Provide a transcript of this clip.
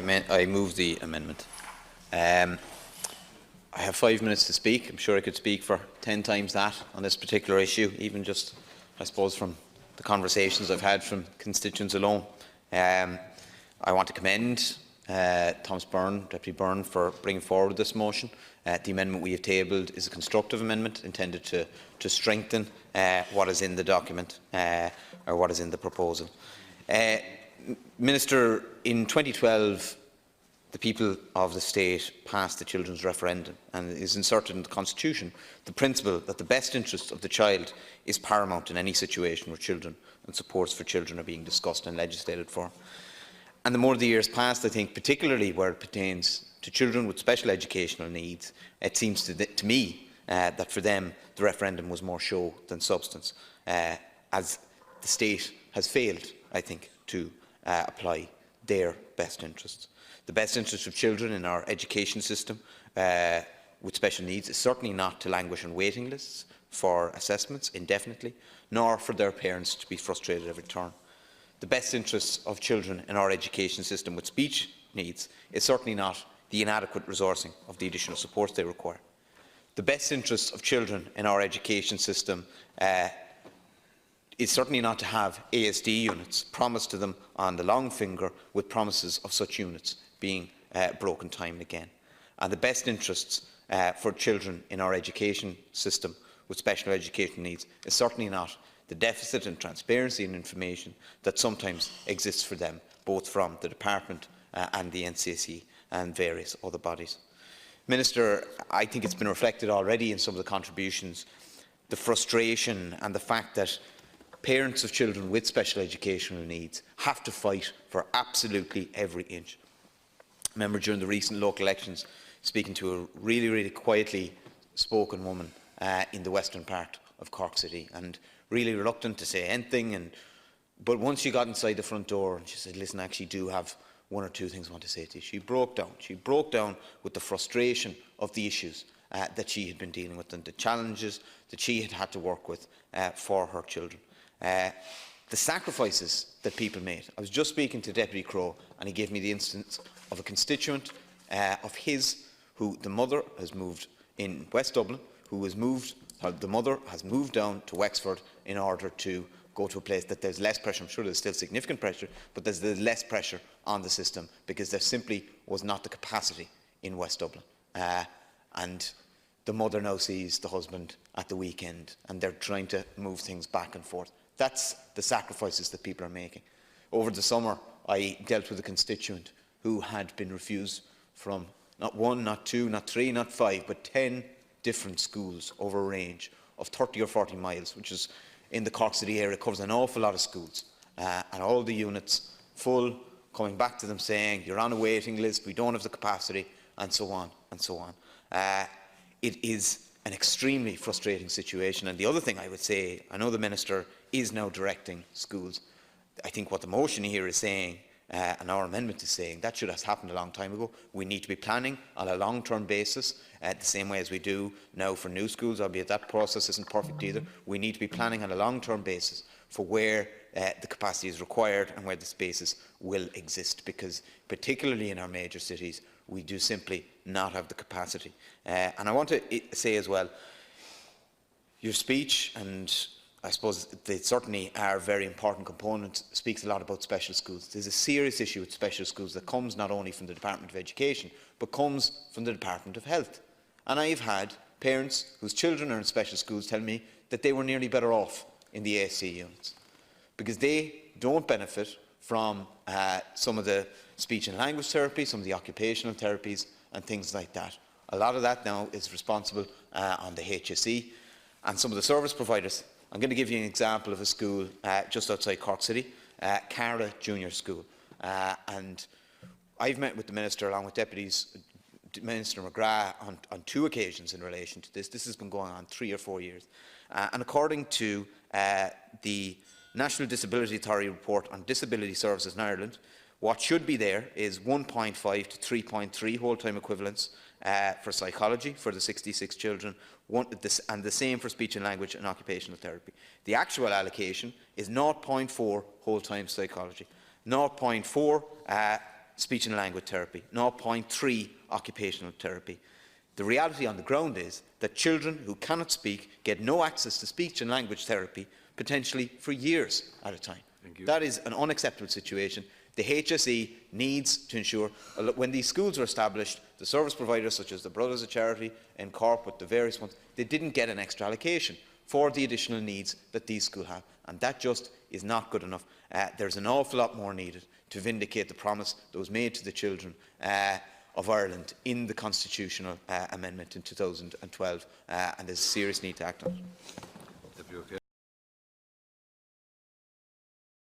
I move the amendment. I have 5 minutes to speak. I'm sure I could speak for 10 times that on this particular issue, even just, I suppose, from the conversations I've had from constituents alone. I want to commend Thomas Byrne, Deputy Byrne, for bringing forward this motion. The amendment we have tabled is a constructive amendment intended to strengthen what is in the document or what is in the proposal. Minister, in 2012, the people of the state passed the children's referendum, and it is inserted in the Constitution the principle that the best interest of the child is paramount in any situation where children and supports for children are being discussed and legislated for. And the more the years passed, I think, particularly where it pertains to children with special educational needs, it seems to me that for them the referendum was more show than substance, as the state has failed, I think, to apply their best interests. The best interest of children in our education system with special needs is certainly not to languish on waiting lists for assessments indefinitely, nor for their parents to be frustrated every turn. The best interests of children in our education system with speech needs is certainly not the inadequate resourcing of the additional supports they require. The best interests of children in our education system is certainly not to have ASD units promised to them on the long finger, with promises of such units being broken time and again. And the best interests for children in our education system with special education needs is certainly not the deficit in transparency and information that sometimes exists for them, both from the Department and the NCSE and various other bodies. Minister, I think it's been reflected already in some of the contributions, the frustration and the fact that parents of children with special educational needs have to fight for absolutely every inch. I remember during the recent local elections speaking to a really quietly spoken woman in the western part of Cork City, and really reluctant to say anything. But once she got inside the front door and she said, "Listen, I actually do have one or two things I want to say to you," she broke down. She broke down with the frustration of the issues that she had been dealing with and the challenges that she had had to work with for her children. The sacrifices that people made. I was just speaking to Deputy Crowe, and he gave me the instance of a constituent of his who the mother has moved in West Dublin, the mother has moved down to Wexford in order to go to a place that there's less pressure. I'm sure there's still significant pressure, but there's less pressure on the system because there simply was not the capacity in West Dublin. And the mother now sees the husband at the weekend, and they're trying to move things back and forth. That's the sacrifices that people are making. Over the summer, I dealt with a constituent who had been refused from not one, not two, not three, not 5, but 10 different schools over a range of 30 or 40 miles, which is in the Cork City area, covers an awful lot of schools, and all the units full, coming back to them saying, "You're on a waiting list, we don't have the capacity," and so on and so on. It is an extremely frustrating situation. And the other thing I would say, I know the Minister is now directing schools. I think what the motion here is saying, and our amendment is saying, that should have happened a long time ago. We need to be planning on a long-term basis, the same way as we do now for new schools, albeit that process isn't perfect either. We need to be planning on a long-term basis for where the capacity is required and where the spaces will exist, because particularly in our major cities, we do simply not have the capacity. And I want to say as well, your speech, and I suppose they certainly are very important components, speaks a lot about special schools. There's a serious issue with special schools that comes not only from the Department of Education, but comes from the Department of Health. And I've had parents whose children are in special schools tell me that they were nearly better off in the ASC units, because they don't benefit from some of the speech and language therapy, some of the occupational therapies and things like that. A lot of that now is responsible on the HSE and some of the service providers. I'm going to give you an example of a school just outside Cork City, Cara Junior School. And I've met with the Minister along with Deputies Minister McGrath on 2 occasions in relation to this. This has been going on 3 or 4 years. And according to the National Disability Authority report on disability services in Ireland, what should be there is 1.5 to 3.3 whole-time equivalents for psychology for the 66 children, and the same for speech and language and occupational therapy. The actual allocation is 0.4 whole-time psychology, 0.4 speech and language therapy, 0.3 occupational therapy. The reality on the ground is that children who cannot speak get no access to speech and language therapy, potentially for years at a time. That is an unacceptable situation. The HSE needs to ensure, when these schools were established, the service providers such as the Brothers of Charity and Corp, with the various ones, they didn't get an extra allocation for the additional needs that these schools have, and that just is not good enough. There's an awful lot more needed to vindicate the promise that was made to the children of Ireland in the constitutional amendment in 2012, and there's a serious need to act on it.